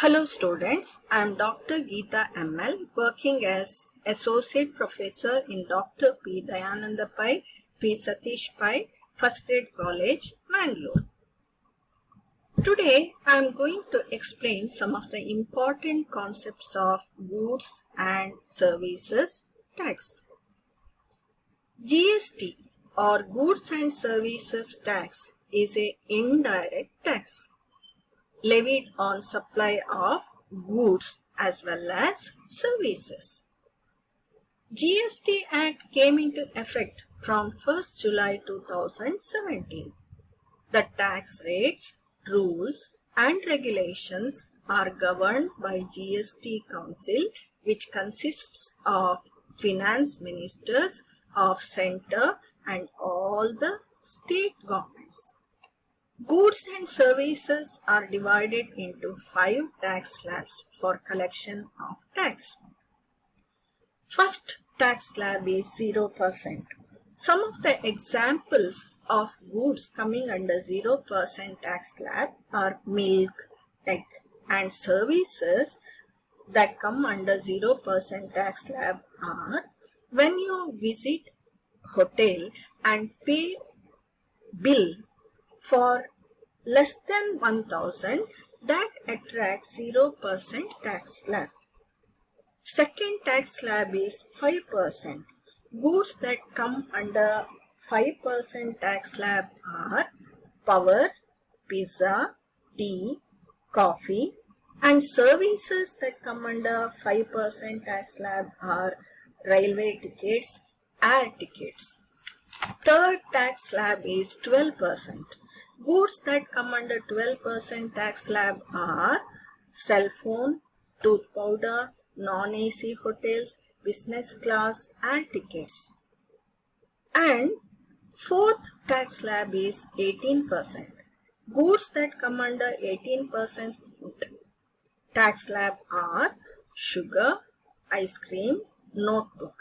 Hello students, I am Dr. Geeta ML working as Associate Professor in Dr. P. Dayananda Pai, P. Satish Pai, First Grade College, Mangalore. Today I am going to explain some of the important concepts of goods and services tax. GST or Goods and Services Tax is an indirect tax levied on supply of goods as well as services. GST Act came into effect from 1st July 2017. The tax rates, rules and regulations are governed by GST Council, which consists of finance ministers of center and all the state governments. Goods and services are divided into 5 tax slabs for collection of tax. First tax slab is 0%. Some of the examples of goods coming under 0% tax slab are milk, egg, and services that come under 0% tax slab are when you visit hotel and pay bill for less than 1,000, that attracts 0% tax slab. Second tax slab is 5%. Goods that come under 5% tax slab are power, pizza, tea, coffee, and services that come under 5% tax slab are railway tickets, air tickets. Third tax slab is 12%. Goods that come under 12% tax slab are cell phone, tooth powder, non-AC hotels, business class and tickets. And fourth tax slab is 18%. Goods that come under 18% tax slab are sugar, ice cream, notebook.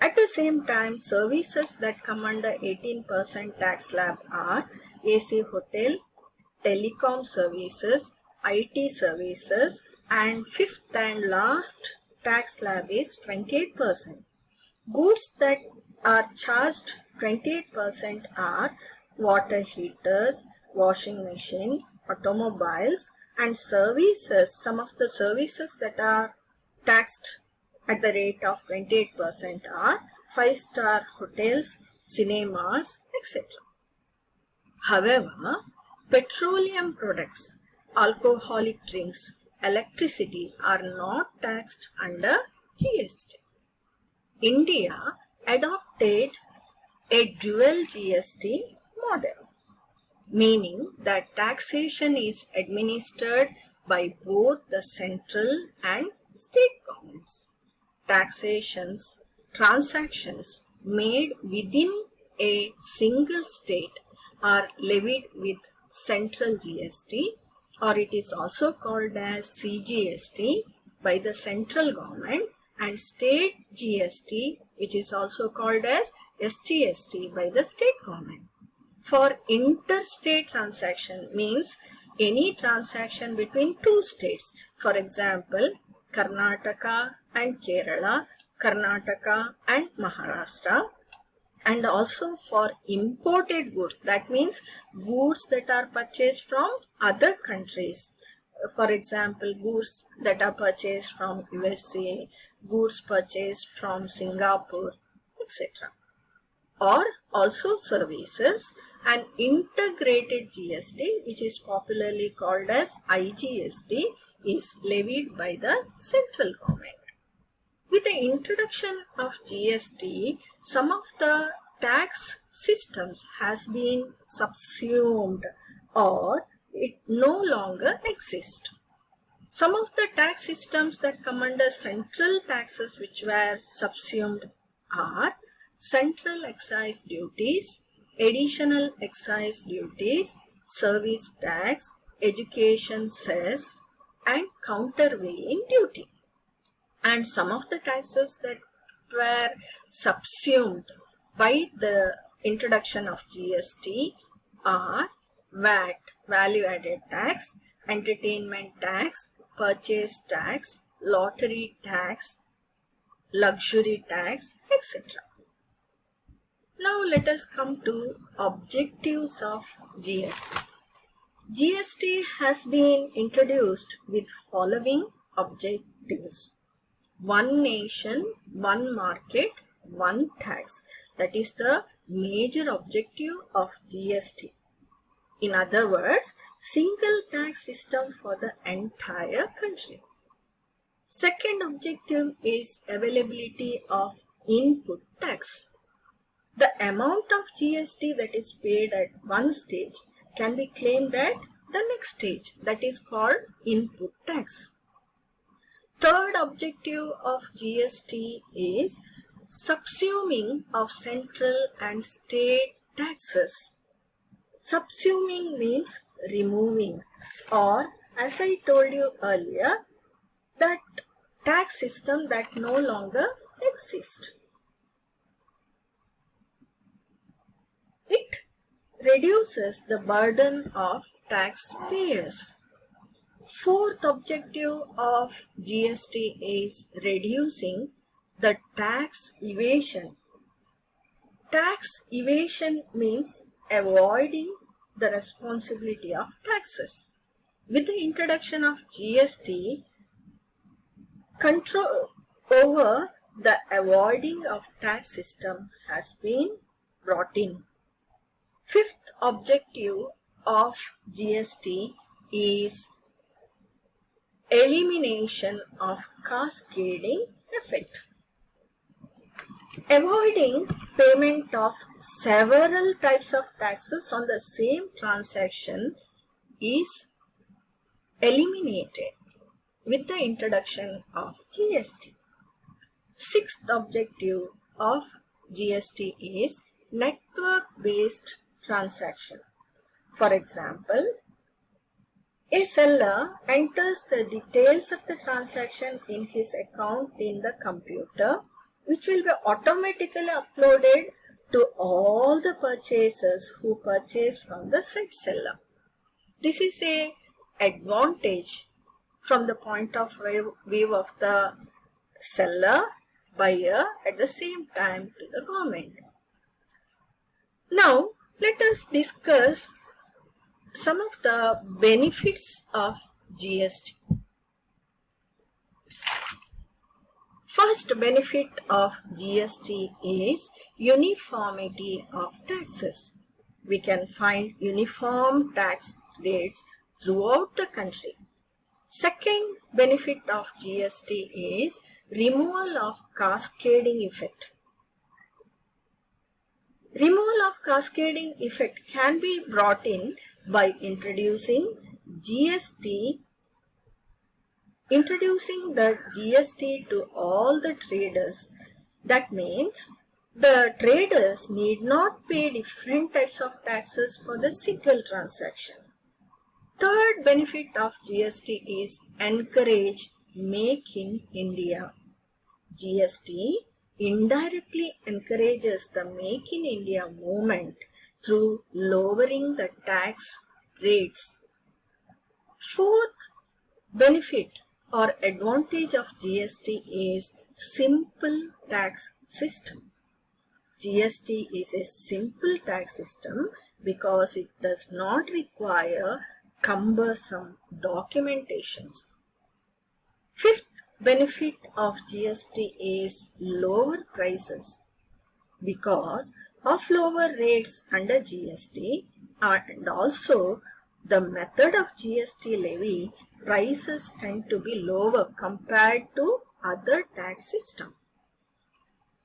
At the same time, services that come under 18% tax slab are AC hotel, telecom services, IT services, and fifth and last tax slab is 28%. Goods that are charged 28% are water heaters, washing machine, automobiles, and services. Some of the services that are taxed at the rate of 28% are 5-star hotels, cinemas, etc. However, petroleum products, alcoholic drinks, electricity are not taxed under GST. India adopted a dual GST model, meaning that taxation is administered by both the central and state governments. Transactions made within a single state are levied with central GST, or it is also called as CGST by the central government, and state GST, which is also called as SGST by the state government. For interstate transaction means any transaction between two states. For example, Karnataka and Kerala, Karnataka and Maharashtra. And also for imported goods, that means goods that are purchased from other countries. For example, goods that are purchased from USA, goods purchased from Singapore, etc. Or also services. An integrated GST, which is popularly called as IGST, is levied by the central government. With the introduction of GST, some of the tax systems has been subsumed or it no longer exists. Some of the tax systems that come under central taxes which were subsumed are central excise duties, additional excise duties, service tax, education cess, and countervailing duty. And some of the taxes that were subsumed by the introduction of GST are VAT, value added tax, entertainment tax, purchase tax, lottery tax, luxury tax, etc. Now let us come to objectives of GST. GST has been introduced with following objectives. One nation, one market, one tax. That is the major objective of GST. In other words, single tax system for the entire country. Second objective is availability of input tax. The amount of GST that is paid at one stage can be claimed at the next stage, that is called input tax. Third objective of GST is subsuming of central and state taxes. Subsuming means removing, or as I told you earlier, that tax system that no longer exists. It reduces the burden of taxpayers. Fourth objective of GST is reducing the tax evasion. Tax evasion means avoiding the responsibility of taxes. With the introduction of GST, control over the avoiding of tax system has been brought in. Fifth objective of GST is elimination of cascading effect. Avoiding payment of several types of taxes on the same transaction is eliminated with the introduction of GST. Sixth objective of GST is network-based transaction. For example, a seller enters the details of the transaction in his account in the computer, which will be automatically uploaded to all the purchasers who purchase from the said seller. This is an advantage from the point of view of the seller, buyer, at the same time to the government. Now, let us discuss some of the benefits of GST. First benefit of GST is uniformity of taxes. We can find uniform tax rates throughout the country. Second benefit of GST is removal of cascading effect. Removal of cascading effect can be brought in by introducing the GST to all the traders. That means the traders need not pay different types of taxes for the single transaction. Third benefit of GST is encourage Make in India. GST indirectly encourages the Make in India movement through lowering the tax rates. Fourth benefit or advantage of GST is simple tax system. GST is a simple tax system because it does not require cumbersome documentations. Fifth benefit of GST is lower prices. Because of lower rates under GST and also the method of GST levy, prices tend to be lower compared to other tax system.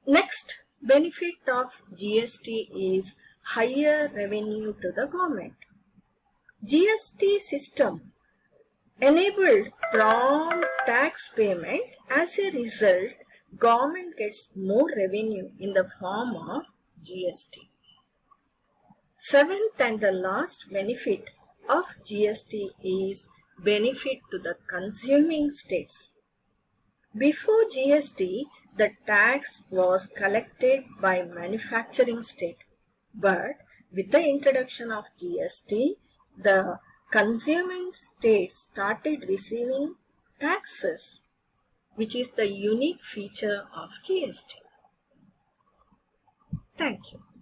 Next benefit of GST is higher revenue to the government. GST system enabled prompt tax payment. As a result, government gets more revenue in the form of GST. Seventh and the last benefit of GST is benefit to the consuming states. Before GST, the tax was collected by manufacturing state, but with the introduction of GST, the consuming states started receiving taxes, which is the unique feature of GST. Thank you.